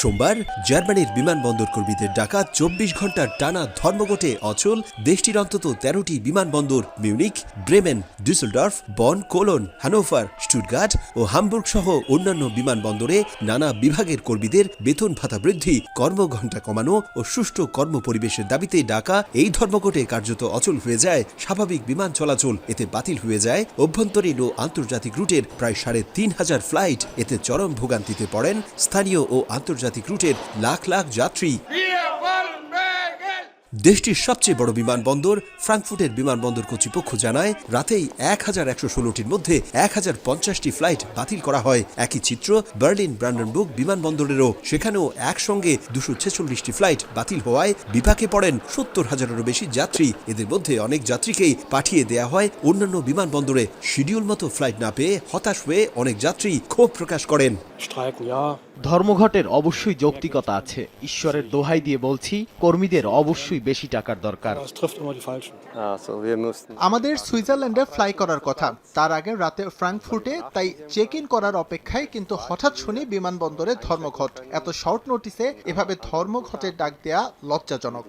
সোমবার জার্মানির বিমানবন্দর কর্মীদের ডাকা ২৪ ঘন্টার টানা ধর্মঘটে অচল দেশটির অন্তত ১৩টি বিমানবন্দর মিউনিখ, ব্রেমেন, ডুসেলডর্ফ, বন, কোলন, হ্যানোভার, স্টুটগার্ট ও হামবুর্গ সহ অন্যান্য বিমানবন্দরে নানা বিভাগের কর্মীদের বেতন ভাতা বৃদ্ধি, কর্মঘণ্টা কমানো ও সুষ্ঠু কর্মপরিবেশের দাবিতে ডাকা এই ধর্মঘটে কার্যত অচল হয়ে যায় স্বাভাবিক বিমান চলাচল। এতে বাতিল হয়ে যায় অভ্যন্তরীণ ও আন্তর্জাতিক রুটের প্রায় ৩,৫০০ ফ্লাইট। এতে চরম ভোগান্তিতে পড়েন স্থানীয় ও আন্তর্জাতিক রুটের লাখ লাখ যাত্রী। দেশটির সবচেয়ে বড় বিমানবন্দর ফ্রাঙ্কফুর্টের বিমানবন্দর কর্তৃপক্ষ জানায়, রাতেই ১,১১৬টির মধ্যে ১,০৫০টি ফ্লাইট বাতিল করা হয়। একই চিত্র বার্লিন ব্রান্ডেনবুর্গ বিমানবন্দরেরও, সেখানেও একসঙ্গে ২৪৬টি ফ্লাইট বাতিল হওয়ায় বিপাকে পড়েন ৭০,০০০-এরও বেশি যাত্রী। এদের মধ্যে অনেক যাত্রীকেই পাঠিয়ে দেয়া হয় অন্যান্য বিমানবন্দরে। শিডিউল মতো ফ্লাইট না পেয়ে হতাশ হয়ে অনেক যাত্রী ক্ষোভ প্রকাশ করেন। ধর্মঘটের অবশ্যই যৌক্তিকতা আছে। ঈশ্বরের দোহাই দিয়ে বলছি, কর্মীদের অবশ্যই বেশি টাকার দরকার। আমাদের সুইজারল্যান্ডে ফ্লাই করার কথা, তার আগে রাতে ফ্রাঙ্কফুর্টে, তাই চেক ইন করার অপেক্ষায়, কিন্তু হঠাৎ শুনি বিমানবন্দরে ধর্মঘট। এত শর্ট নোটিসে এভাবে ধর্মঘটের ডাক দেয়া লজ্জাজনক।